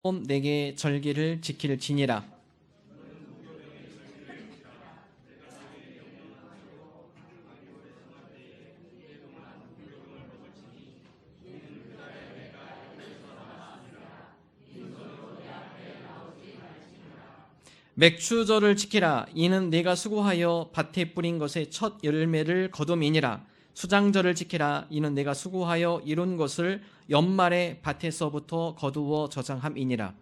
내게 절기를 지킬지니라. 맥추절을 지키라. 이는 네가 수고하여 밭에 뿌린 것의 첫 열매를 거둠이니라. 수장절을 지키라. 이는 네가 수고하여 이룬 것을 연말에 밭에서부터 거두어 저장함이니라.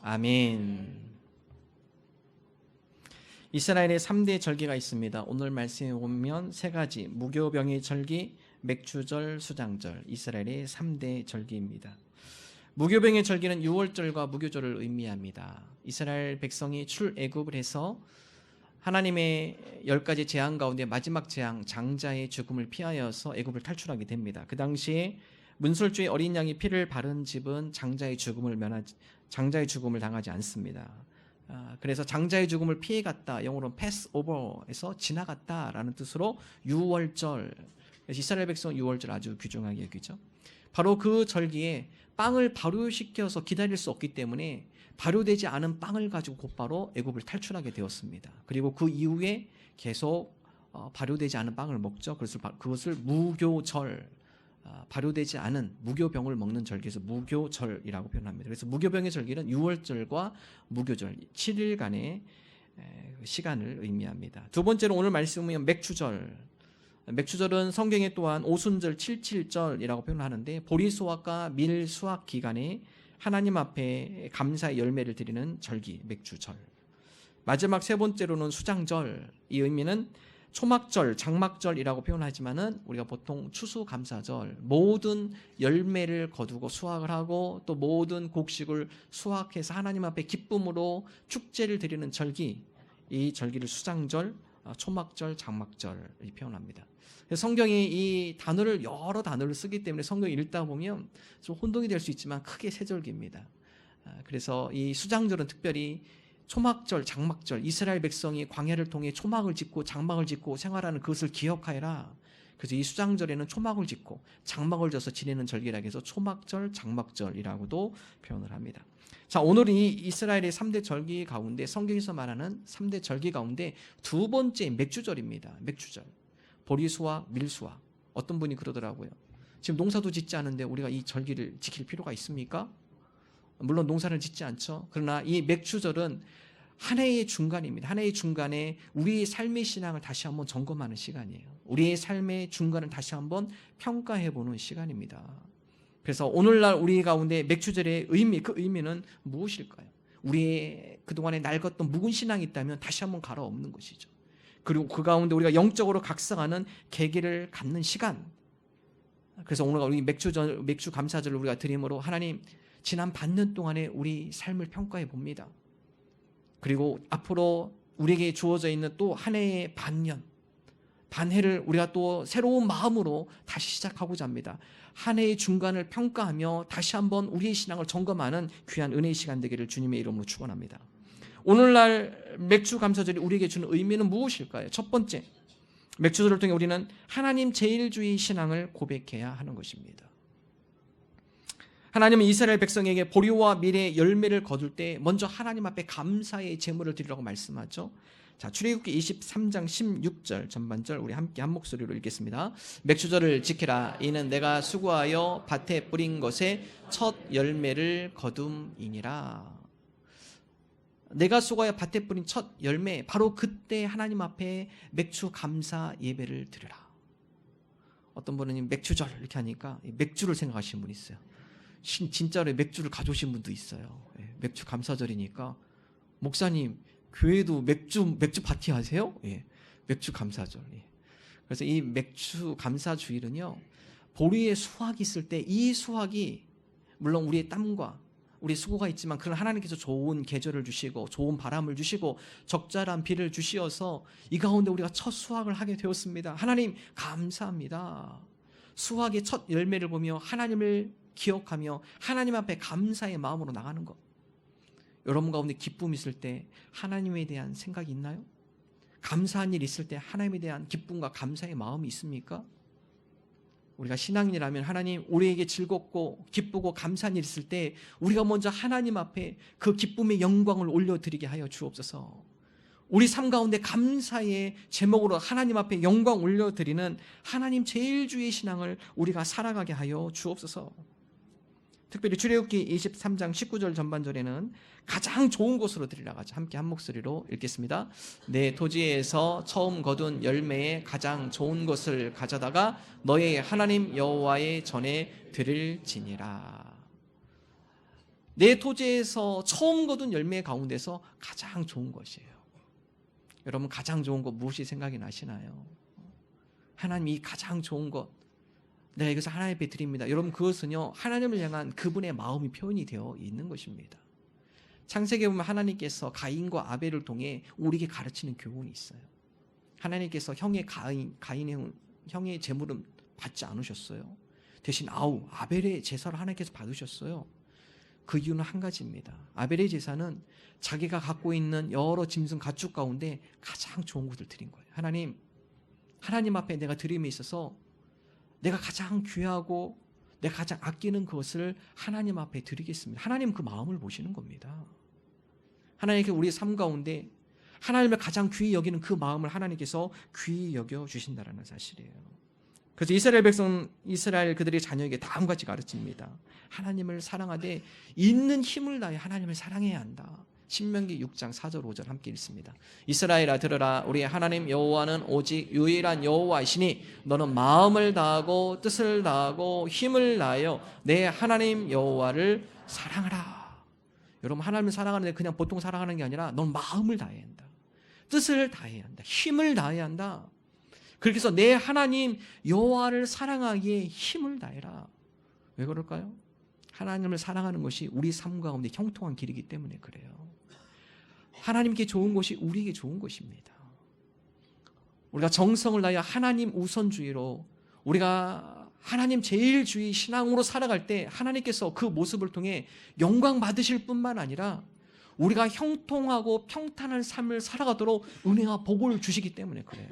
아멘. 이스라엘의 3대 절기가 있습니다. 오늘 말씀에 보면 세 가지, 무교병의 절기, 맥추절, 수장절, 이스라엘의 3대 절기입니다. 무교병의 절기는 6월절과 무교절을 의미합니다. 이스라엘 백성이 출애굽을 해서 하나님의 10가지 재앙 가운데 마지막 재앙, 장자의 죽음을 피하여서 애굽을 탈출하게 됩니다. 그 당시에 문설주의 어린 양의 피를 바른 집은 장자의 죽음을 당하지 않습니다. 그래서 장자의 죽음을 피해갔다, 영어로 패스오버에서 지나갔다라는 뜻으로 6월절, 이스라엘 백성은 6월절 아주 귀중하게 여기죠. 바로 그 절기에 빵을 발효시켜서 기다릴 수 없기 때문에 발효되지 않은 빵을 가지고 곧바로 애굽을 탈출하게 되었습니다. 그리고 그 이후에 계속 발효되지 않은 빵을 먹죠. 그래서 그것을 무교절, 발효되지 않은 무교병을 먹는 절기에서 무교절이라고 표현합니다. 그래서 무교병의 절기는 6월절과 무교절 7일간의 시간을 의미합니다. 두 번째로 오늘 말씀은 맥추절. 맥추절은 성경에 또한 오순절 77절이라고 표현하는데 보리수확과 밀수확 기간에 하나님 앞에 감사의 열매를 드리는 절기 맥추절. 마지막 세 번째로는 수장절. 이 의미는 초막절, 장막절이라고 표현하지만은 우리가 보통 추수감사절, 모든 열매를 거두고 수확을 하고 또 모든 곡식을 수확해서 하나님 앞에 기쁨으로 축제를 드리는 절기, 이 절기를 수장절, 초막절, 장막절 이렇게 표현합니다. 성경이 이 단어를 여러 단어를 쓰기 때문에 성경 읽다 보면 좀 혼동이 될 수 있지만 크게 세 절기입니다. 그래서 이 수장절은 특별히 초막절, 장막절, 이스라엘 백성이 광야를 통해 초막을 짓고 장막을 짓고 생활하는 그것을 기억하여라. 그래서 이 수장절에는 초막을 짓고 장막을 져서 지내는 절기라 해서 초막절, 장막절이라고도 표현을 합니다. 자, 오늘 이 이스라엘의 3대 절기 가운데 성경에서 말하는 3대 절기 가운데 두 번째 맥추절입니다. 맥추절. 보리수확, 밀수확. 어떤 분이 그러더라고요. 지금 농사도 짓지 않은데 우리가 이 절기를 지킬 필요가 있습니까? 물론 농사를 짓지 않죠. 그러나 이 맥추절은 한 해의 중간입니다. 한 해의 중간에 우리의 삶의 신앙을 다시 한번 점검하는 시간이에요. 우리의 삶의 중간을 다시 한번 평가해보는 시간입니다. 그래서 오늘날 우리 가운데 맥추절의 의미, 그 의미는 무엇일까요? 우리의 그동안에 낡았던 묵은 신앙이 있다면 다시 한번 갈아엎는 것이죠. 그리고 그 가운데 우리가 영적으로 각성하는 계기를 갖는 시간. 그래서 오늘 우리 맥추 감사절을 우리가 드림으로 하나님, 지난 반년 동안에 우리 삶을 평가해 봅니다. 그리고 앞으로 우리에게 주어져 있는 또 한 해의 반해를 우리가 또 새로운 마음으로 다시 시작하고자 합니다. 한 해의 중간을 평가하며 다시 한번 우리의 신앙을 점검하는 귀한 은혜의 시간 되기를 주님의 이름으로 축원합니다. 오늘날 맥추 감사절이 우리에게 주는 의미는 무엇일까요? 첫 번째, 맥추절을 통해 우리는 하나님 제일주의 신앙을 고백해야 하는 것입니다. 하나님은 이스라엘 백성에게 보리와 밀의 열매를 거둘 때 먼저 하나님 앞에 감사의 제물을 드리라고 말씀하죠. 자, 출애굽기 23장 16절 전반절 우리 함께 한 목소리로 읽겠습니다. 맥추절을 지키라. 이는 내가 수고하여 밭에 뿌린 것의 첫 열매를 거둠이니라. 내가 수고하여 밭에 뿌린 첫 열매, 바로 그때 하나님 앞에 맥추 감사 예배를 드리라. 어떤 분은 맥추절 이렇게 하니까 맥주를 생각하시는 분이 있어요. 진짜로 맥주를 가져오신 분도 있어요. 맥주 감사절이니까 목사님 교회도 맥주 파티 하세요? 예, 맥주 감사절. 예. 그래서 이 맥주 감사주일은요, 보리의 수확이 있을 때 이 수확이 물론 우리의 땀과 우리 수고가 있지만 그런 하나님께서 좋은 계절을 주시고 좋은 바람을 주시고 적절한 비를 주시어서 이 가운데 우리가 첫 수확을 하게 되었습니다. 하나님 감사합니다. 수확의 첫 열매를 보며 하나님을 기억하며 하나님 앞에 감사의 마음으로 나가는 것. 여러분 가운데 기쁨이 있을 때 하나님에 대한 생각이 있나요? 감사한 일이 있을 때 하나님에 대한 기쁨과 감사의 마음이 있습니까? 우리가 신앙인이라면 하나님 우리에게 즐겁고 기쁘고 감사한 일 있을 때 우리가 먼저 하나님 앞에 그 기쁨의 영광을 올려드리게 하여 주옵소서. 우리 삶 가운데 감사의 제목으로 하나님 앞에 영광 올려드리는 하나님 제일주의 신앙을 우리가 살아가게 하여 주옵소서. 특별히 출애굽기 23장 19절 전반절에는 가장 좋은 곳으로 드리라 가자. 함께 한 목소리로 읽겠습니다. 내 토지에서 처음 거둔 열매의 가장 좋은 것을 가져다가 너의 하나님 여호와의 전에 드릴지니라. 내 토지에서 처음 거둔 열매 가운데서 가장 좋은 것이에요. 여러분, 가장 좋은 것 무엇이 생각이 나시나요? 하나님, 이 가장 좋은 것 내가 여기서 하나님 앞에 드립니다. 여러분, 그것은요 하나님을 향한 그분의 마음이 표현이 되어 있는 것입니다. 창세기에 보면 하나님께서 가인과 아벨을 통해 우리에게 가르치는 교훈이 있어요. 하나님께서 형의 형의 제물은 받지 않으셨어요. 대신 아벨의 제사를 하나님께서 받으셨어요. 그 이유는 한 가지입니다. 아벨의 제사는 자기가 갖고 있는 여러 짐승 가축 가운데 가장 좋은 것을 드린 거예요. 하나님 앞에 내가 드림에 있어서 내가 가장 귀하고 내가 가장 아끼는 것을 하나님 앞에 드리겠습니다. 하나님 그 마음을 보시는 겁니다. 하나님께 우리의 삶 가운데 하나님을 가장 귀히 여기는 그 마음을 하나님께서 귀히 여겨 주신다는 사실이에요. 그래서 이스라엘 그들의 자녀에게 다음과 같이 가르칩니다. 하나님을 사랑하되 있는 힘을 다해 하나님을 사랑해야 한다. 신명기 6장 4절 5절 함께 읽습니다. 이스라엘아 들으라. 우리 하나님 여호와는 오직 유일한 여호와이시니 너는 마음을 다하고 뜻을 다하고 힘을 다하여 내 하나님 여호와를 사랑하라. 여러분, 하나님을 사랑하는데 그냥 보통 사랑하는 게 아니라 넌 마음을 다해야 한다. 뜻을 다해야 한다. 힘을 다해야 한다. 그렇게 해서 내 하나님 여호와를 사랑하기에 힘을 다해라. 왜 그럴까요? 하나님을 사랑하는 것이 우리 삶 가운데 형통한 길이기 때문에 그래요. 하나님께 좋은 것이 우리에게 좋은 것입니다. 우리가 정성을 다하여 하나님 우선주의로 우리가 하나님 제일주의 신앙으로 살아갈 때 하나님께서 그 모습을 통해 영광 받으실 뿐만 아니라 우리가 형통하고 평탄한 삶을 살아가도록 은혜와 복을 주시기 때문에 그래요.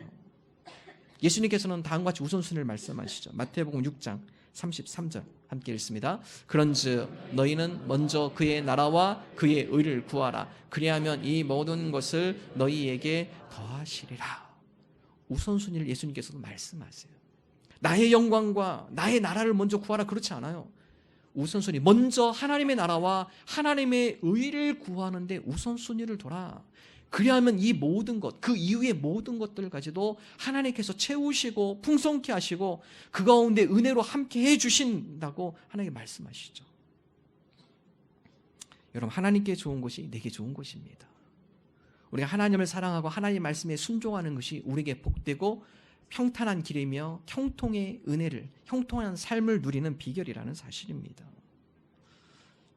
예수님께서는 다음과 같이 우선순위를 말씀하시죠. 마태복음 6장 33절 함께 읽습니다. 그런즉 너희는 먼저 그의 나라와 그의 의를 구하라. 그리하면 이 모든 것을 너희에게 더하시리라. 우선순위를 예수님께서도 말씀하세요. 나의 영광과 나의 나라를 먼저 구하라 그렇지 않아요. 우선순위 먼저 하나님의 나라와 하나님의 의를 구하는데 우선순위를 둬라. 그리하면 이 모든 것, 그 이후의 모든 것들을 가지고 하나님께서 채우시고 풍성케 하시고 그 가운데 은혜로 함께 해주신다고 하나님께 말씀하시죠. 여러분, 하나님께 좋은 것이 내게 좋은 것입니다. 우리가 하나님을 사랑하고 하나님의 말씀에 순종하는 것이 우리에게 복되고 평탄한 길이며 형통의 은혜를, 형통한 삶을 누리는 비결이라는 사실입니다.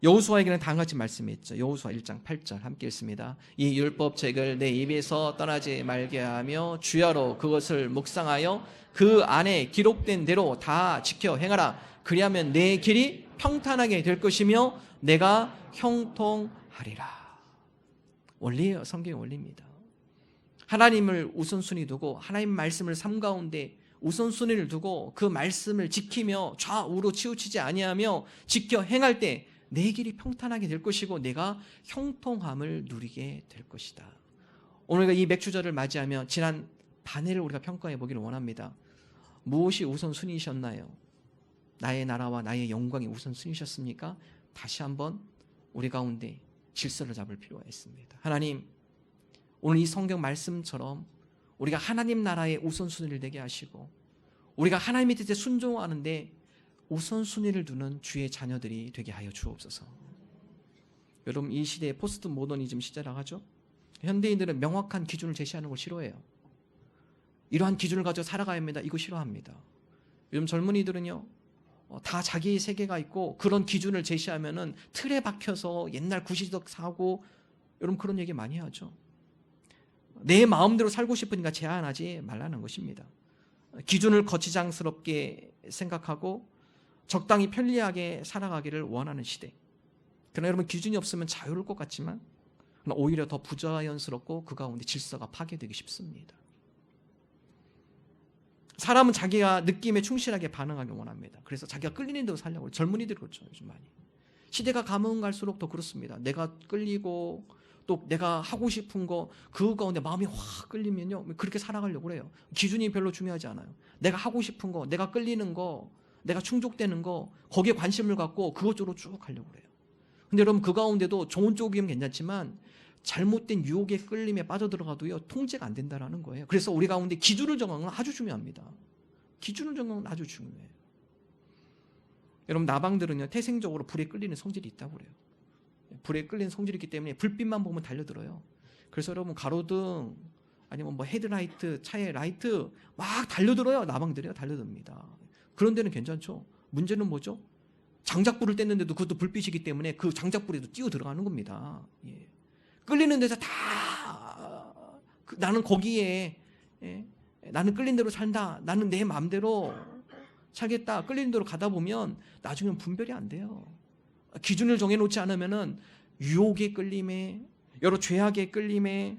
여호수아에게는 다음같이 말씀했죠. 여호수아 1장 8절 함께 읽습니다. 이 율법책을 내 입에서 떠나지 말게 하며 주야로 그것을 묵상하여 그 안에 기록된 대로 다 지켜 행하라. 그리하면 내 길이 평탄하게 될 것이며 내가 형통하리라. 원리예요. 성경의 원리입니다. 하나님을 우선순위 두고 하나님 말씀을 삶 가운데 우선순위를 두고 그 말씀을 지키며 좌우로 치우치지 아니하며 지켜 행할 때 내 길이 평탄하게 될 것이고 내가 형통함을 누리게 될 것이다. 오늘 이 맥주절을 맞이하며 지난 반 해를 우리가 평가해 보기를 원합니다. 무엇이 우선순위셨나요? 나의 나라와 나의 영광이 우선순위셨습니까? 다시 한번 우리 가운데 질서를 잡을 필요가 있습니다. 하나님, 오늘 이 성경 말씀처럼 우리가 하나님 나라의 우선순위를 되게 하시고 우리가 하나님의 뜻에 순종하는데 우선순위를 두는 주의 자녀들이 되게 하여 주옵소서. 여러분, 이 시대에 포스트 모더니즘 시대라고 하죠. 현대인들은 명확한 기준을 제시하는 걸 싫어해요. 이러한 기준을 가지고 살아가야 합니다. 이거 싫어합니다. 요즘 젊은이들은요, 다 자기의 세계가 있고 그런 기준을 제시하면은 틀에 박혀서 옛날 구시적 사고, 여러분 그런 얘기 많이 하죠. 내 마음대로 살고 싶으니까 제한하지 말라는 것입니다. 기준을 거치장스럽게 생각하고 적당히 편리하게 살아가기를 원하는 시대. 그러나 여러분, 기준이 없으면 자유로울 것 같지만 오히려 더 부자연스럽고 그 가운데 질서가 파괴되기 쉽습니다. 사람은 자기가 느낌에 충실하게 반응하기 원합니다. 그래서 자기가 끌리는 대로 살려고 해요. 젊은이들이 그렇죠, 요즘 많이. 시대가 가면 갈수록 더 그렇습니다. 내가 끌리고 또 내가 하고 싶은 거 그 가운데 마음이 확 끌리면요, 그렇게 살아가려고 그래요. 기준이 별로 중요하지 않아요. 내가 하고 싶은 거, 내가 끌리는 거, 내가 충족되는 거, 거기에 관심을 갖고 그것 쪽으로 쭉 가려고 그래요. 근데 여러분, 그 가운데도 좋은 쪽이면 괜찮지만 잘못된 유혹의 끌림에 빠져들어가도요, 통제가 안 된다는 거예요. 그래서 우리 가운데 기준을 정하는 건 아주 중요합니다. 기준을 정하는 건 아주 중요해요. 여러분, 나방들은요, 태생적으로 불에 끌리는 성질이 있다고 그래요. 불에 끌리는 성질이 있기 때문에 불빛만 보면 달려들어요. 그래서 여러분, 가로등 아니면 뭐 헤드라이트, 차의 라이트 막 달려들어요. 나방들이요, 달려듭니다. 그런 데는 괜찮죠. 문제는 뭐죠? 장작불을 뗐는데도 그것도 불빛이기 때문에 그 장작불에도 뛰어 들어가는 겁니다. 예. 끌리는 데서 다 나는 거기에, 예, 나는 끌린 대로 산다, 나는 내 마음대로 살겠다, 끌리는 대로 가다 보면 나중엔 분별이 안 돼요. 기준을 정해놓지 않으면은 유혹의 끌림에, 여러 죄악의 끌림에,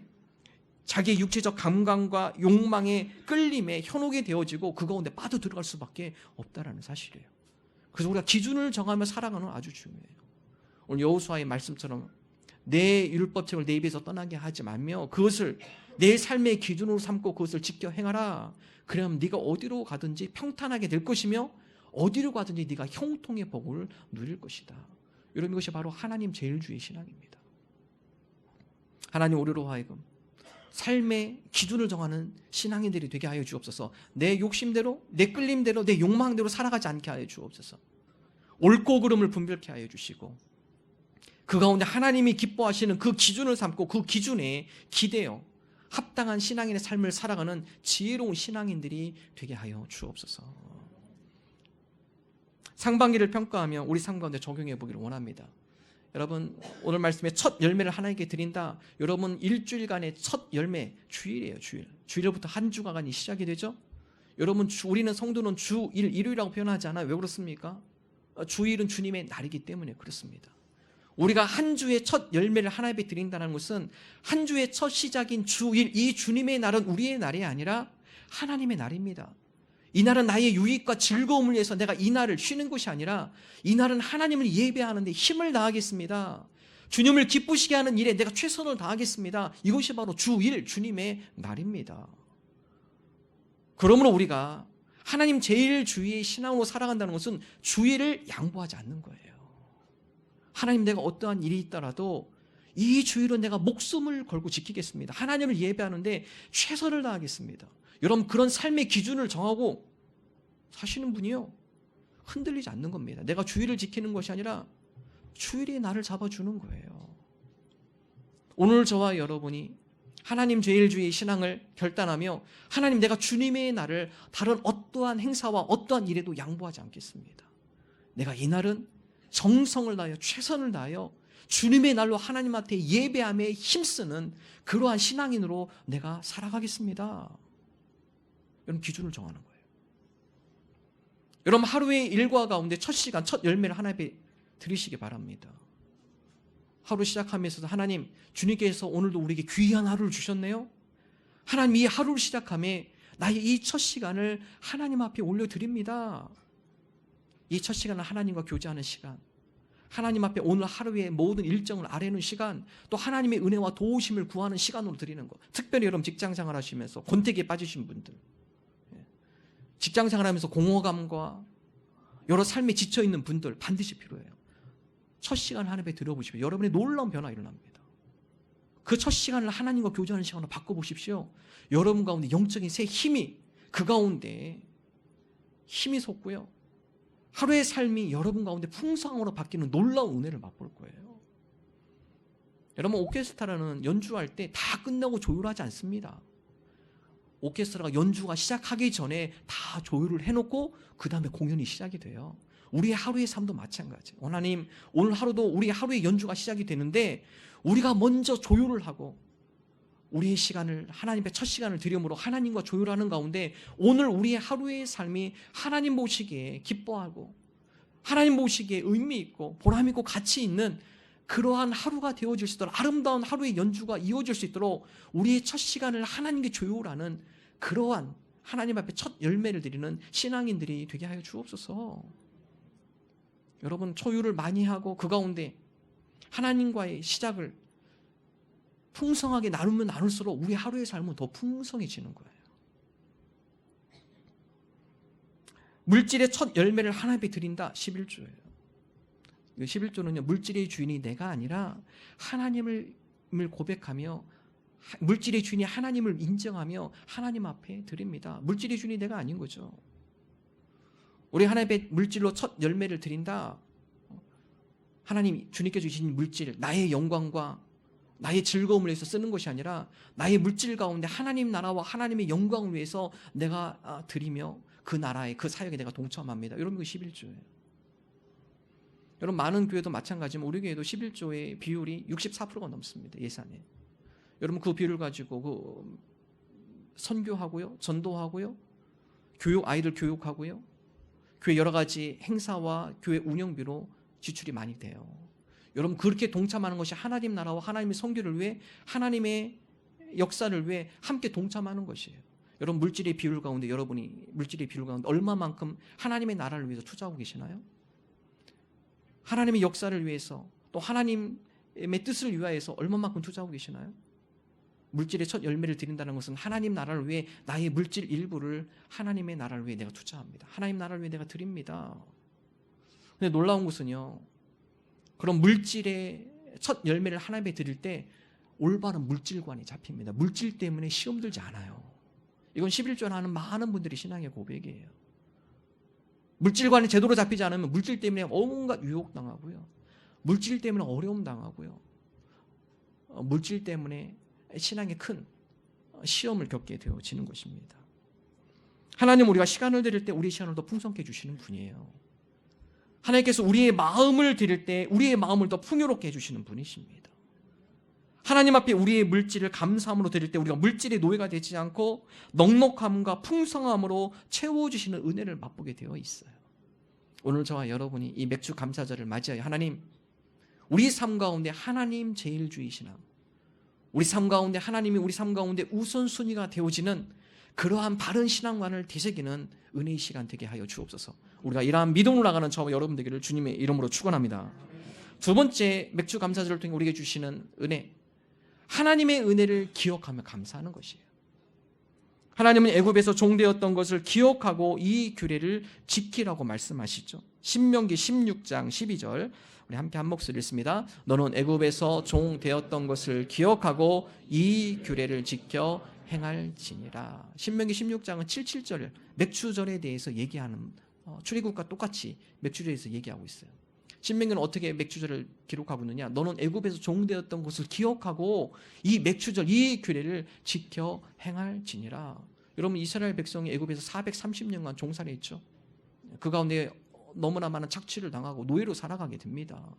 자기의 육체적 감감과 욕망의 끌림에 현혹이 되어지고 그 가운데 빠져들어갈 수밖에 없다라는 사실이에요. 그래서 우리가 기준을 정하며 살아가는 건 아주 중요해요. 오늘 여호수아의 말씀처럼 내 율법책을 내 입에서 떠나게 하지 말며 그것을 내 삶의 기준으로 삼고 그것을 지켜 행하라. 그러면 네가 어디로 가든지 평탄하게 될 것이며 어디로 가든지 네가 형통의 복을 누릴 것이다. 여러분, 이것이 바로 하나님 제일주의 신앙입니다. 하나님, 우리로 하여금 삶의 기준을 정하는 신앙인들이 되게 하여 주옵소서. 내 욕심대로, 내 끌림대로, 내 욕망대로 살아가지 않게 하여 주옵소서. 옳고 그름을 분별케 하여 주시고 그 가운데 하나님이 기뻐하시는 그 기준을 삼고 그 기준에 기대어 합당한 신앙인의 삶을 살아가는 지혜로운 신앙인들이 되게 하여 주옵소서. 상반기를 평가하며 우리 삶 가운데 적용해 보기를 원합니다. 여러분, 오늘 말씀의 첫 열매를 하나님께 드린다. 여러분, 일주일간의 첫 열매, 주일이에요. 주일부터 한 주간이 시작이 되죠. 여러분, 우리는 성도는 주일, 일요일이라고 표현하지 않아요. 왜 그렇습니까? 주일은 주님의 날이기 때문에 그렇습니다. 우리가 한 주의 첫 열매를 하나님께 드린다는 것은 한 주의 첫 시작인 주일, 이 주님의 날은 우리의 날이 아니라 하나님의 날입니다. 이 날은 나의 유익과 즐거움을 위해서 내가 이 날을 쉬는 것이 아니라 이 날은 하나님을 예배하는 데 힘을 다하겠습니다. 주님을 기쁘시게 하는 일에 내가 최선을 다하겠습니다. 이것이 바로 주일, 주님의 날입니다. 그러므로 우리가 하나님 제일주의의 신앙으로 살아간다는 것은 주일을 양보하지 않는 거예요. 하나님, 내가 어떠한 일이 있더라도 이 주일은 내가 목숨을 걸고 지키겠습니다. 하나님을 예배하는데 최선을 다하겠습니다. 여러분, 그런 삶의 기준을 정하고 사시는 분이요, 흔들리지 않는 겁니다. 내가 주일을 지키는 것이 아니라 주일이 나를 잡아주는 거예요. 오늘 저와 여러분이 하나님 제일주의 신앙을 결단하며 하나님, 내가 주님의 날을 다른 어떠한 행사와 어떠한 일에도 양보하지 않겠습니다. 내가 이 날은 정성을 다하여 최선을 다하여 주님의 날로 하나님 앞에 예배함에 힘쓰는 그러한 신앙인으로 내가 살아가겠습니다. 여러분, 기준을 정하는 거예요. 여러분, 하루의 일과 가운데 첫 시간, 첫 열매를 하나님께 드리시기 바랍니다. 하루 시작하면서 하나님, 주님께서 오늘도 우리에게 귀한 하루를 주셨네요. 하나님, 이 하루를 시작함에 나의 이 첫 시간을 하나님 앞에 올려드립니다. 이 첫 시간은 하나님과 교제하는 시간, 하나님 앞에 오늘 하루의 모든 일정을 아뢰는 시간, 또 하나님의 은혜와 도우심을 구하는 시간으로 드리는 것. 특별히 여러분, 직장생활 하시면서 권태기에 빠지신 분들, 직장생활 하면서 공허감과 여러 삶에 지쳐있는 분들 반드시 필요해요. 첫 시간을 하나님께 드려보십시오. 여러분의 놀라운 변화가 일어납니다. 그 첫 시간을 하나님과 교제하는 시간으로 바꿔보십시오. 여러분 가운데 영적인 새 힘이, 그 가운데 힘이 솟고요, 하루의 삶이 여러분 가운데 풍성함으로 바뀌는 놀라운 은혜를 맛볼 거예요. 여러분, 오케스트라는 연주할 때 다 끝나고 조율하지 않습니다. 오케스트라가 연주가 시작하기 전에 다 조율을 해놓고 그 다음에 공연이 시작이 돼요. 우리의 하루의 삶도 마찬가지예요. 하나님, 오늘 하루도 우리의 하루의 연주가 시작이 되는데 우리가 먼저 조율을 하고 우리의 시간을, 하나님의 첫 시간을 드림으로 하나님과 조율하는 가운데 오늘 우리의 하루의 삶이 하나님 보시기에 기뻐하고 하나님 보시기에 의미 있고 보람 있고 가치 있는 그러한 하루가 되어질 수 있도록, 아름다운 하루의 연주가 이어질 수 있도록 우리의 첫 시간을 하나님께 조율하는 그러한 하나님 앞에 첫 열매를 드리는 신앙인들이 되게 하여 주옵소서. 여러분, 초유를 많이 하고 그 가운데 하나님과의 시작을 풍성하게 나누면 나눌수록 우리 하루의 삶은 더 풍성해지는 거예요. 물질의 첫 열매를 하나님 앞에 드린다. 11조예요. 11조는요, 물질의 주인이 내가 아니라 하나님을 고백하며, 물질의 주인이 하나님을 인정하며 하나님 앞에 드립니다. 물질의 주인이 내가 아닌 거죠. 우리 하나님 앞에 물질로 첫 열매를 드린다. 하나님 주님께 주신 물질, 나의 영광과 나의 즐거움을 위해서 쓰는 것이 아니라 나의 물질 가운데 하나님 나라와 하나님의 영광을 위해서 내가 드리며 그 나라의 그 사역에 내가 동참합니다. 여러분, 그 11조예요. 여러분, 많은 교회도 마찬가지지만 우리 교회도 11조의 비율이 64%가 넘습니다. 예산에. 여러분, 그 비율을 가지고 그 선교하고요, 전도하고요, 아이들 교육하고요, 교회 여러 가지 행사와 교회 운영비로 지출이 많이 돼요. 여러분, 그렇게 동참하는 것이 하나님 나라와 하나님의 선교를 위해, 하나님의 역사를 위해 함께 동참하는 것이에요. 여러분, 물질의 비율 가운데 여러분이 물질의 비율 가운데 얼마만큼 하나님의 나라를 위해서 투자하고 계시나요? 하나님의 역사를 위해서, 또 하나님의 뜻을 위하여서 얼마만큼 투자하고 계시나요? 물질의 첫 열매를 드린다는 것은 하나님 나라를 위해 나의 물질 일부를 하나님의 나라를 위해 내가 투자합니다. 하나님 나라를 위해 내가 드립니다. 근데 놀라운 것은요, 그런 물질의 첫 열매를 하나님께 드릴 때 올바른 물질관이 잡힙니다. 물질 때문에 시험 들지 않아요. 이건 11조를 하는 많은 분들이 신앙의 고백이에요. 물질관이 제대로 잡히지 않으면 물질 때문에 온갖 유혹당하고요, 물질 때문에 어려움 당하고요, 물질 때문에 신앙에 큰 시험을 겪게 되어지는 것입니다. 하나님, 우리가 시간을 드릴 때 우리의 시간을 더 풍성케 해주시는 분이에요. 하나님께서 우리의 마음을 드릴 때 우리의 마음을 더 풍요롭게 해주시는 분이십니다. 하나님 앞에 우리의 물질을 감사함으로 드릴 때 우리가 물질의 노예가 되지 않고 넉넉함과 풍성함으로 채워주시는 은혜를 맛보게 되어 있어요. 오늘 저와 여러분이 이 맥주 감사절을 맞이하여 하나님, 우리 삶 가운데 하나님 제일주의시나, 우리 삶 가운데 하나님이 우리 삶 가운데 우선순위가 되어지는 그러한 바른 신앙관을 되새기는 은혜의 시간 되게 하여 주옵소서. 우리가 이러한 믿음으로 나가는 저와 여러분 되기를 주님의 이름으로 축원합니다. 두 번째, 맥주 감사절을 통해 우리에게 주시는 은혜, 하나님의 은혜를 기억하며 감사하는 것이에요. 하나님은 애굽에서 종되었던 것을 기억하고 이 규례를 지키라고 말씀하시죠. 신명기 16장 12절, 우리 함께 한 목소리 읽습니다. 너는 애굽에서 종되었던 것을 기억하고 이 규례를 지켜 행할지니라. 신명기 16장은 77절 맥주절에 대해서 얘기하는, 출애굽과 똑같이 맥주절에 대해서 얘기하고 있어요. 신명기는 어떻게 맥주절을 기록하고 있느냐? 너는 애굽에서 종되었던 것을 기억하고 이 맥주절, 이 규례를 지켜 행할지니라. 여러분, 이스라엘 백성이 애굽에서 430년간 종살이했죠. 그 가운데 너무나 많은 착취를 당하고 노예로 살아가게 됩니다.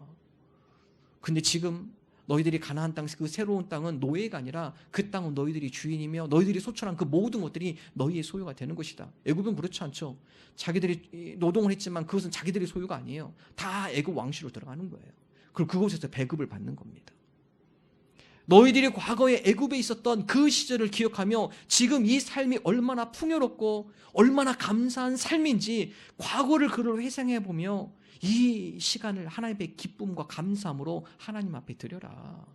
근데 지금 너희들이 가나안 땅, 그 새로운 땅은 노예가 아니라 그 땅은 너희들이 주인이며 너희들이 소출한 그 모든 것들이 너희의 소유가 되는 것이다. 애굽은 그렇지 않죠. 자기들이 노동을 했지만 그것은 자기들의 소유가 아니에요. 다 애굽 왕실로 들어가는 거예요. 그리고 그곳에서 배급을 받는 겁니다. 너희들이 과거에 애굽에 있었던 그 시절을 기억하며 지금 이 삶이 얼마나 풍요롭고 얼마나 감사한 삶인지 과거를 그를 회상해 보며 이 시간을 하나님의 기쁨과 감사함으로 하나님 앞에 드려라.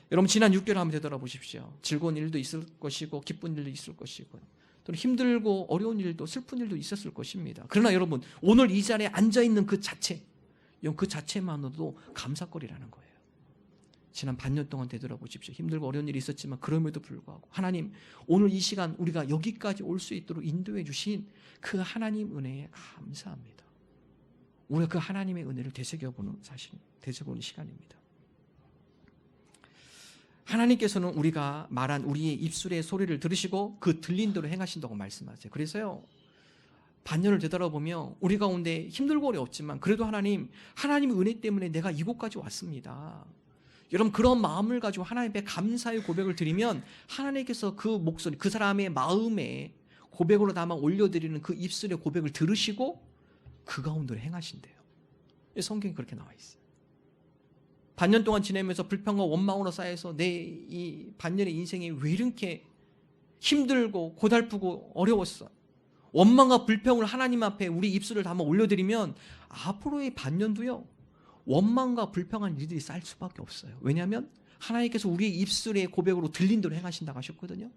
여러분, 지난 6개월 한번 되돌아보십시오. 즐거운 일도 있을 것이고 기쁜 일도 있을 것이고 또 힘들고 어려운 일도 슬픈 일도 있었을 것입니다. 그러나 여러분, 오늘 이 자리에 앉아있는 그 자체만으로도 감사거리라는 거예요. 지난 반년 동안 되돌아보십시오. 힘들고 어려운 일이 있었지만 그럼에도 불구하고 하나님, 오늘 이 시간 우리가 여기까지 올 수 있도록 인도해 주신 그 하나님 은혜에 감사합니다. 우리가 그 하나님의 은혜를 되새겨보는 시간입니다. 하나님께서는 우리가 말한 우리의 입술의 소리를 들으시고 그 들린 대로 행하신다고 말씀하세요. 그래서요, 반년을 되돌아보며 우리 가운데 힘들고 어렵지만 그래도 하나님의 은혜 때문에 내가 이곳까지 왔습니다. 여러분, 그런 마음을 가지고 하나님께 감사의 고백을 드리면 하나님께서 그 목소리, 그 사람의 마음에 고백으로 담아 올려드리는 그 입술의 고백을 들으시고 그 가운데로 행하신대요. 성경에 그렇게 나와 있어요. 반년 동안 지내면서 불평과 원망으로 쌓여서 내 이 반년의 인생이 왜 이렇게 힘들고 고달프고 어려웠어. 원망과 불평을 하나님 앞에 우리 입술을 담아 올려드리면 앞으로의 반년도요, 원망과 불평한 일들이 쌓일 수밖에 없어요. 왜냐하면 하나님께서 우리의 입술의 고백으로 들린 대로 행하신다고 하셨거든요.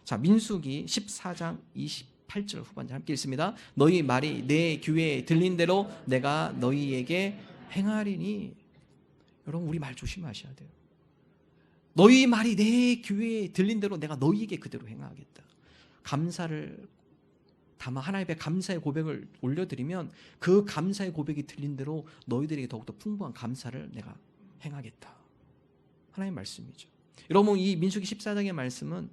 자, 민수기 14장 28절 후반절 함께 읽습니다. 너희 말이 내 귀에 들린 대로 내가 너희에게 행하리니. 여러분, 우리 말 조심하셔야 돼요. 너희 말이 내 귀에 들린 대로 내가 너희에게 그대로 행하겠다. 감사를 담아 하나님 앞에 감사의 고백을 올려드리면 그 감사의 고백이 들린 대로 너희들에게 더욱더 풍부한 감사를 내가 행하겠다. 하나님의 말씀이죠. 여러분, 이 민수기 14장의 말씀은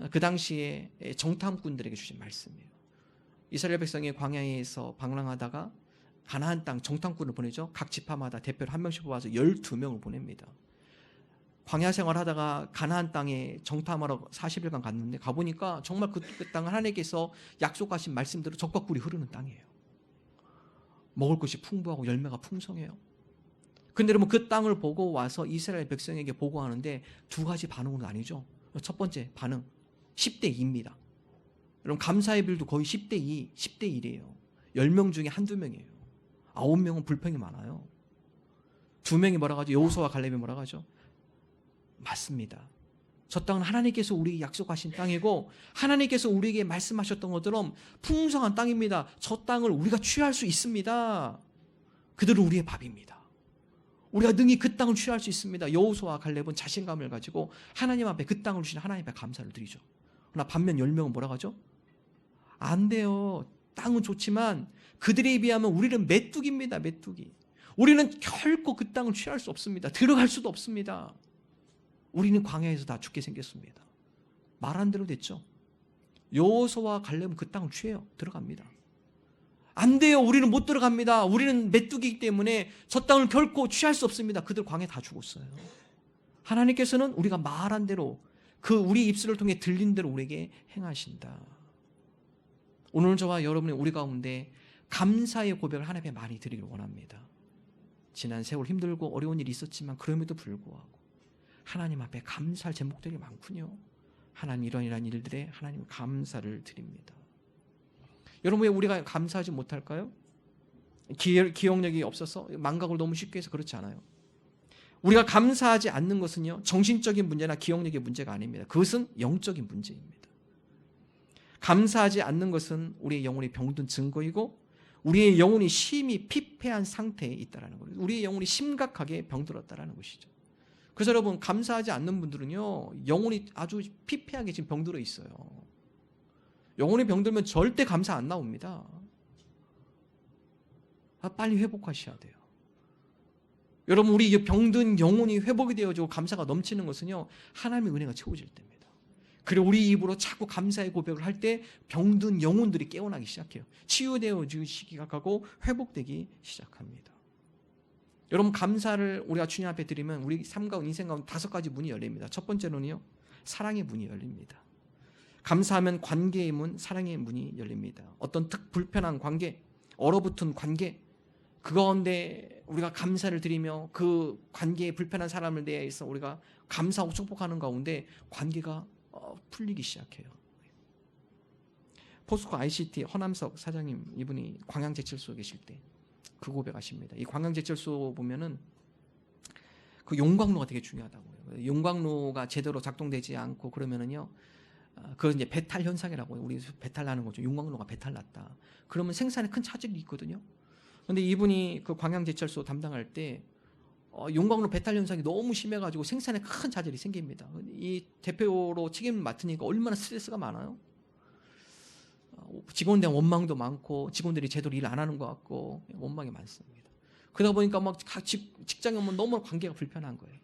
그 당시에 정탐꾼들에게 주신 말씀이에요. 이스라엘 백성이 광야에서 방랑하다가 가나안 땅 정탐꾼을 보내죠. 각 지파마다 대표를 한 명씩 뽑아서 12명을 보냅니다. 광야 생활하다가 가나안 땅에 정탐하러 40일간 갔는데 가보니까 정말 그 땅은 하나님께서 약속하신 말씀대로 젖과 꿀이 흐르는 땅이에요. 먹을 것이 풍부하고 열매가 풍성해요. 근데 여러분, 그 땅을 보고 와서 이스라엘 백성에게 보고하는데 두 가지 반응은 나뉘죠. 첫 번째 반응 10대 2입니다. 여러분, 감사의 비율도 거의 10대 2, 10대 1이에요. 10명 중에 한두 명이에요. 9명은 불평이 많아요. 2명이 뭐라고 하죠? 여호수아와 갈렙이 뭐라고 하죠? 맞습니다. 저 땅은 하나님께서 우리에게 약속하신 땅이고 하나님께서 우리에게 말씀하셨던 것처럼 풍성한 땅입니다. 저 땅을 우리가 취할 수 있습니다. 그들은 우리의 밥입니다. 우리가 능히 그 땅을 취할 수 있습니다. 여호수아와 갈렙은 자신감을 가지고 하나님 앞에 그 땅을 주신 하나님 앞에 감사를 드리죠. 그러나 반면 10명은 뭐라고 하죠? 안 돼요. 땅은 좋지만 그들에 비하면 우리는 메뚜기입니다. 메뚜기. 우리는 결코 그 땅을 취할 수 없습니다. 들어갈 수도 없습니다. 우리는 광야에서 다 죽게 생겼습니다. 말한 대로 됐죠. 여호수아와 갈렙은 그 땅을 취해요. 들어갑니다. 안 돼요. 우리는 못 들어갑니다. 우리는 메뚜기이기 때문에 저 땅을 결코 취할 수 없습니다. 그들 광야에 다 죽었어요. 하나님께서는 우리가 말한 대로 그 우리 입술을 통해 들린 대로 우리에게 행하신다. 오늘 저와 여러분이 우리 가운데 감사의 고백을 하나님께 많이 드리길 원합니다. 지난 세월 힘들고 어려운 일이 있었지만 그럼에도 불구하고 하나님 앞에 감사할 제목들이 많군요. 하나님, 이런 일들에 하나님 감사를 드립니다. 여러분, 왜 우리가 감사하지 못할까요? 기억력이 없어서, 망각을 너무 쉽게 해서 그렇지 않아요. 우리가 감사하지 않는 것은요, 정신적인 문제나 기억력의 문제가 아닙니다. 그것은 영적인 문제입니다. 감사하지 않는 것은 우리의 영혼이 병든 증거이고 우리의 영혼이 심히 피폐한 상태에 있다는 거예요. 우리의 영혼이 심각하게 병들었다는 것이죠. 그래서 여러분, 감사하지 않는 분들은요, 영혼이 아주 피폐하게 지금 병들어 있어요. 영혼이 병들면 절대 감사 안 나옵니다. 빨리 회복하셔야 돼요. 여러분, 우리 병든 영혼이 회복이 되어지고 감사가 넘치는 것은요, 하나님의 은혜가 채워질 때입니다. 그리고 우리 입으로 자꾸 감사의 고백을 할 때 병든 영혼들이 깨어나기 시작해요. 치유되어지기 시작하고 회복되기 시작합니다. 여러분, 감사를 우리가 주님 앞에 드리면 우리 삶 가운데, 인생 가운데 5가지 문이 열립니다. 첫 번째는요, 사랑의 문이 열립니다. 감사하면 관계의 문, 사랑의 문이 열립니다. 어떤 불편한 관계, 얼어붙은 관계, 그 가운데 우리가 감사를 드리며 그 관계에 불편한 사람을 대해서 우리가 감사하고 축복하는 가운데 관계가 풀리기 시작해요. 포스코 ICT 허남석 사장님, 이분이 광양제철소에 계실 때 그 고백하십니다. 이 광양제철소 보면은 그 용광로가 되게 중요하다고요. 용광로가 제대로 작동되지 않고 그러면은요, 그건 이제 배탈 현상이라고 해요. 우리 배탈 나는 거죠. 용광로가 배탈 났다. 그러면 생산에 큰 차질이 있거든요. 그런데 이분이 그 광양제철소 담당할 때 용광로 배탈 현상이 너무 심해가지고 생산에 큰 차질이 생깁니다. 이 대표로 책임을 맡으니까 얼마나 스트레스가 많아요. 직원에 대한 원망도 많고 직원들이 제대로 일 안 하는 것 같고 원망이 많습니다. 그러다 보니까 막 직장에 오면 너무 관계가 불편한 거예요.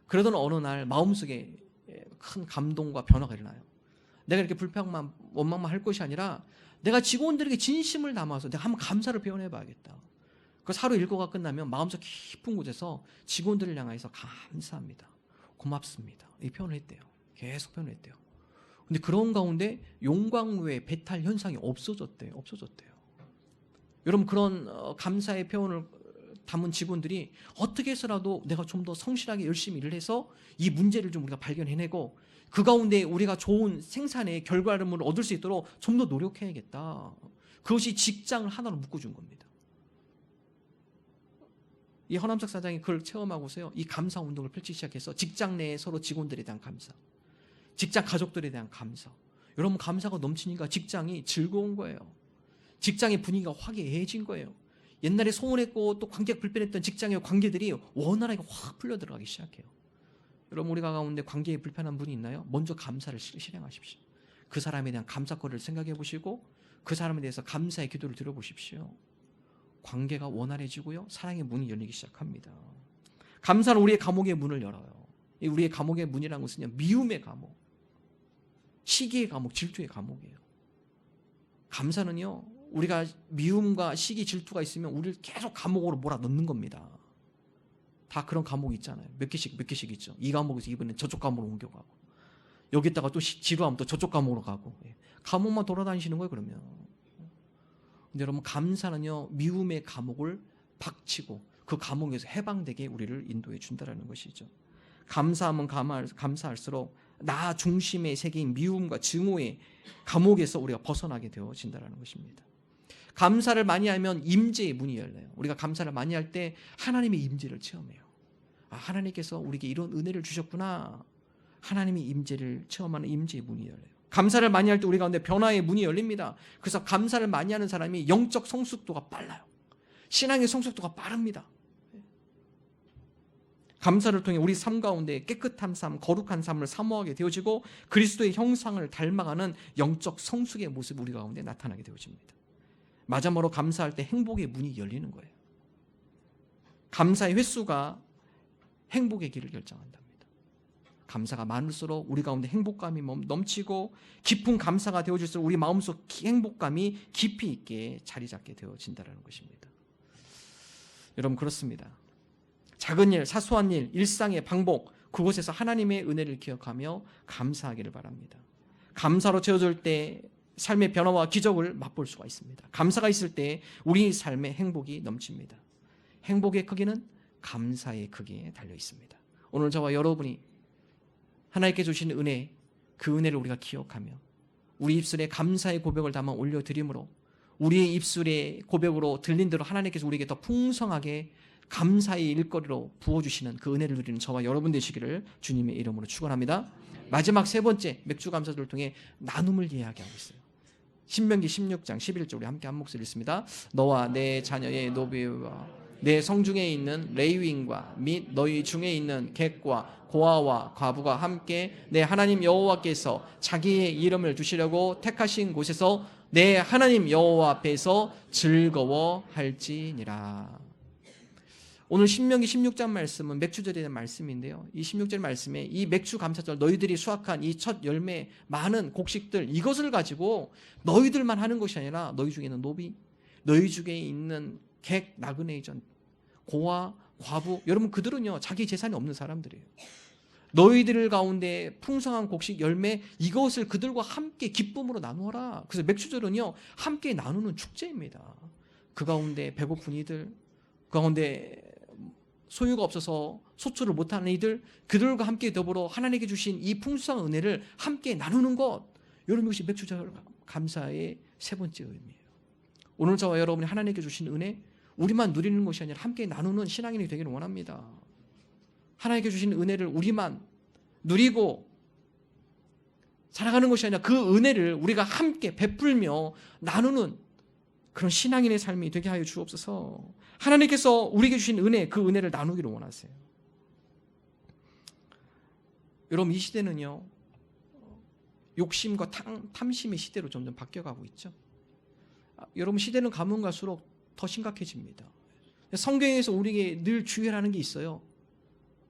그러던 어느 날 마음속에 큰 감동과 변화가 일어나요. 내가 이렇게 불평만 원망만 할 것이 아니라 내가 직원들에게 진심을 담아서 내가 한번 감사를 표현해 봐야겠다. 그 하루 일과가 끝나면 마음속 깊은 곳에서 직원들을 향해서 감사합니다, 고맙습니다, 이 표현을 했대요. 계속 표현을 했대요. 근데 그런 가운데 용광로의 배탈 현상이 없어졌대요. 여러분, 그런 감사의 표현을 담은 직원들이 어떻게 해서라도 내가 좀 더 성실하게 열심히 일을 해서 이 문제를 좀 우리가 발견해내고 그 가운데 우리가 좋은 생산의 결과물을 얻을 수 있도록 좀 더 노력해야겠다. 그것이 직장을 하나로 묶어준 겁니다. 이 허남석 사장이 그걸 체험하고서요, 이 감사 운동을 펼치기 시작해서 직장 내에 서로 직원들에 대한 감사, 직장 가족들에 대한 감사. 여러분, 감사가 넘치니까 직장이 즐거운 거예요. 직장의 분위기가 화기애애해진 거예요. 옛날에 소원했고 또 관계가 불편했던 직장의 관계들이 원활하게 확 풀려 들어가기 시작해요. 여러분, 우리가 가운데 관계에 불편한 분이 있나요? 먼저 감사를 실행하십시오. 그 사람에 대한 감사거리를 생각해 보시고 그 사람에 대해서 감사의 기도를 드려보십시오. 관계가 원활해지고요, 사랑의 문이 열리기 시작합니다. 감사는 우리의 감옥의 문을 열어요. 우리의 감옥의 문이라는 것은요, 미움의 감옥, 시기의 감옥, 질투의 감옥이에요. 감사는요, 우리가 미움과 시기, 질투가 있으면 우리를 계속 감옥으로 몰아넣는 겁니다. 다 그런 감옥이 있잖아요. 몇 개씩 있죠. 이 감옥에서 이번엔 저쪽 감옥으로 옮겨가고, 여기다가 또 지루하면 또 저쪽 감옥으로 가고, 감옥만 돌아다니시는 거예요, 그러면. 근데 여러분, 감사는요, 미움의 감옥을 박치고 그 감옥에서 해방되게 우리를 인도해 준다라는 것이죠. 감사하면 감사할수록 나 중심의 세계인 미움과 증오의 감옥에서 우리가 벗어나게 되어진다라는 것입니다. 감사를 많이 하면 임재의 문이 열려요. 우리가 감사를 많이 할 때 하나님의 임재를 체험해요. 아, 하나님께서 우리에게 이런 은혜를 주셨구나. 하나님의 임재를 체험하는 임재의 문이 열려요. 감사를 많이 할 때 우리 가운데 변화의 문이 열립니다. 그래서 감사를 많이 하는 사람이 영적 성숙도가 빨라요. 신앙의 성숙도가 빠릅니다. 감사를 통해 우리 삶 가운데 깨끗한 삶, 거룩한 삶을 사모하게 되어지고 그리스도의 형상을 닮아가는 영적 성숙의 모습이 우리 가운데 나타나게 되어집니다. 마지막으로 감사할 때 행복의 문이 열리는 거예요. 감사의 횟수가 행복의 길을 결정한답니다. 감사가 많을수록 우리 가운데 행복감이 넘치고 깊은 감사가 되어질수록 우리 마음속 행복감이 깊이 있게 자리 잡게 되어진다는 것입니다. 여러분, 그렇습니다. 작은 일, 사소한 일, 일상의 반복, 그곳에서 하나님의 은혜를 기억하며 감사하기를 바랍니다. 감사로 채워질 때 삶의 변화와 기적을 맛볼 수가 있습니다. 감사가 있을 때 우리 삶의 행복이 넘칩니다. 행복의 크기는 감사의 크기에 달려 있습니다. 오늘 저와 여러분이 하나님께 주신 은혜, 그 은혜를 우리가 기억하며 우리 입술에 감사의 고백을 담아 올려드림으로 우리의 입술의 고백으로 들린 대로 하나님께서 우리에게 더 풍성하게 감사의 일거리로 부어주시는 그 은혜를 누리는 저와 여러분 되시기를 주님의 이름으로 축원합니다. 마지막 세 번째 맥주 감사절을 통해 나눔을 이야기하고 있어요. 신명기 16장 11절 우리 함께 한 목소리 읽습니다. 너와 내 자녀의 노비와 내 성중에 있는 레위인과 및 너희 중에 있는 객과 고아와 과부가 함께 내 하나님 여호와께서 자기의 이름을 두시려고 택하신 곳에서 내 하나님 여호와 앞에서 즐거워할지니라. 오늘 신명기 16장 말씀은 맥주절에 대한 말씀인데요, 이 16절 말씀에 이 맥주 감사절, 너희들이 수확한 이 첫 열매 많은 곡식들, 이것을 가지고 너희들만 하는 것이 아니라 너희 중에 있는 노비, 너희 중에 있는 객, 나그네 전, 고아, 과부, 여러분 그들은요 자기 재산이 없는 사람들이에요. 너희들 가운데 풍성한 곡식 열매, 이것을 그들과 함께 기쁨으로 나누어라. 그래서 맥주절은요 함께 나누는 축제입니다. 그 가운데 배고픈 이들, 그 가운데 소유가 없어서 소출을 못하는 이들, 그들과 함께 더불어 하나님께 주신 이 풍성한 은혜를 함께 나누는 것, 여러분 이것이 맥주절 감사의 세 번째 의미예요. 오늘 저와 여러분이 하나님께 주신 은혜, 우리만 누리는 것이 아니라 함께 나누는 신앙인이 되기를 원합니다. 하나님께 주신 은혜를 우리만 누리고 살아가는 것이 아니라 그 은혜를 우리가 함께 베풀며 나누는 그런 신앙인의 삶이 되게 하여 주옵소서. 하나님께서 우리에게 주신 은혜, 그 은혜를 나누기를 원하세요. 여러분, 이 시대는요 욕심과 탐심의 시대로 점점 바뀌어가고 있죠. 여러분, 시대는 가면 갈수록 더 심각해집니다. 성경에서 우리에게 늘 주의하라는 게 있어요.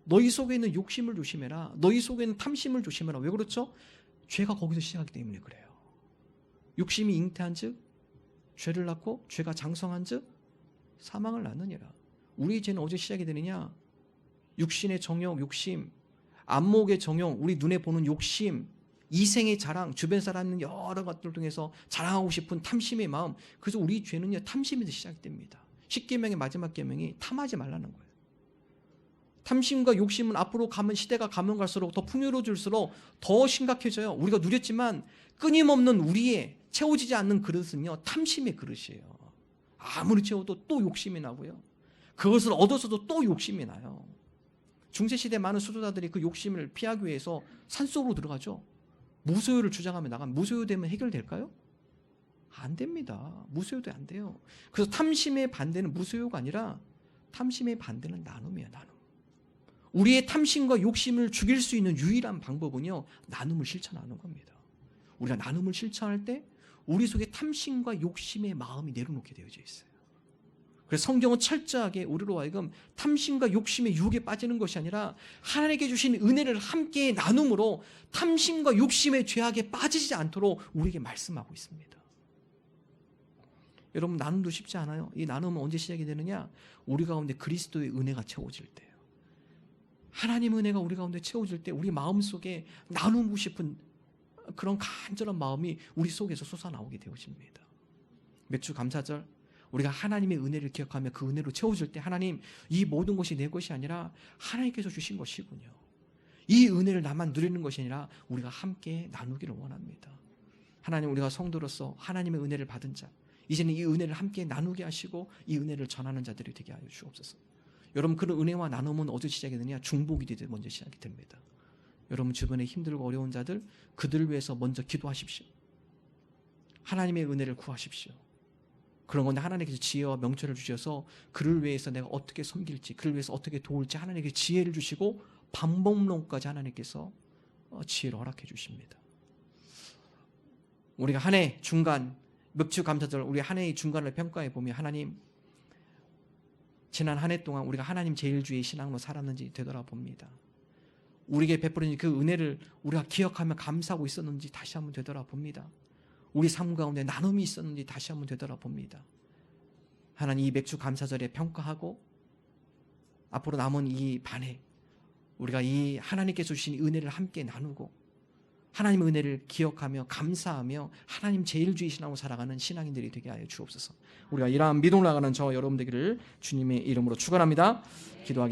너희 속에 있는 욕심을 조심해라. 너희 속에 있는 탐심을 조심해라. 왜 그렇죠? 죄가 거기서 시작하기 때문에 그래요. 욕심이 잉태한 즉 죄를 낳고 죄가 장성한 즉 사망을 낳느니라. 우리의 죄는 어디서 시작이 되느냐? 육신의 정욕, 욕심, 안목의 정욕, 우리 눈에 보는 욕심, 이생의 자랑, 주변 사람은 여러 것들을 통해서 자랑하고 싶은 탐심의 마음. 그래서 우리 죄는요 탐심에서 시작됩니다. 10계명의 마지막 계명이 탐하지 말라는 거예요. 탐심과 욕심은 앞으로 가면 시대가 가면 갈수록 더 풍요로워질수록 더 심각해져요. 우리가 누렸지만 끊임없는 우리의 채워지지 않는 그릇은요, 탐심의 그릇이에요. 아무리 채워도 또 욕심이 나고요. 그것을 얻어서도 또 욕심이 나요. 중세시대 많은 수도자들이 그 욕심을 피하기 위해서 산속으로 들어가죠. 무소유를 주장하며 나가면 무소유되면 해결될까요? 안 됩니다. 무소유도 안 돼요. 그래서 탐심의 반대는 무소유가 아니라 탐심의 반대는 나눔이에요. 나눔. 우리의 탐심과 욕심을 죽일 수 있는 유일한 방법은요, 나눔을 실천하는 겁니다. 우리가 나눔을 실천할 때 우리 속에 탐심과 욕심의 마음이 내려놓게 되어져 있어요. 그래서 성경은 철저하게 우리로 하여금 탐심과 욕심의 유혹에 빠지는 것이 아니라 하나님께 주신 은혜를 함께 나눔으로 탐심과 욕심의 죄악에 빠지지 않도록 우리에게 말씀하고 있습니다. 여러분, 나눔도 쉽지 않아요. 이 나눔은 언제 시작이 되느냐? 우리 가운데 그리스도의 은혜가 채워질 때예요. 하나님의 은혜가 우리 가운데 채워질 때 우리 마음속에 나누고 싶은 그런 간절한 마음이 우리 속에서 솟아나오게 되어집니다. 맥주 감사절, 우리가 하나님의 은혜를 기억하며 그 은혜로 채워질 때 하나님, 이 모든 것이 내 것이 아니라 하나님께서 주신 것이군요. 이 은혜를 나만 누리는 것이 아니라 우리가 함께 나누기를 원합니다. 하나님, 우리가 성도로서 하나님의 은혜를 받은 자, 이제는 이 은혜를 함께 나누게 하시고 이 은혜를 전하는 자들이 되게 하여 주옵소서. 여러분, 그런 은혜와 나눔은 어디서 시작이 되느냐? 중보기 때 먼저 시작이 됩니다. 여러분 주변에 힘들고 어려운 자들, 그들을 위해서 먼저 기도하십시오. 하나님의 은혜를 구하십시오. 그런 건데 하나님께서 지혜와 명철을 주셔서 그를 위해서 내가 어떻게 섬길지, 그를 위해서 어떻게 도울지 하나님께 지혜를 주시고 방법론까지 하나님께서 지혜를 허락해 주십니다. 우리가 한 해 중간 맥주 감사절, 우리 한 해의 중간을 평가해 보면 하나님, 지난 한 해 동안 우리가 하나님 제일주의 신앙으로 살았는지 되돌아봅니다. 우리에게 베풀어진 그 은혜를 우리가 기억하며 감사하고 있었는지 다시 한번 되돌아봅니다. 우리 삶 가운데 나눔이 있었는지 다시 한번 되돌아봅니다. 하나님, 이 맥주 감사절에 평가하고 앞으로 남은 이 반해 우리가 이 하나님께서 주신 은혜를 함께 나누고 하나님의 은혜를 기억하며 감사하며 하나님 제일주의 신앙으로 살아가는 신앙인들이 되게 하여 주옵소서. 우리가 이러한 믿음으로 나가는 저 여러분 되기를 주님의 이름으로 축원합니다. 기도하겠습니다.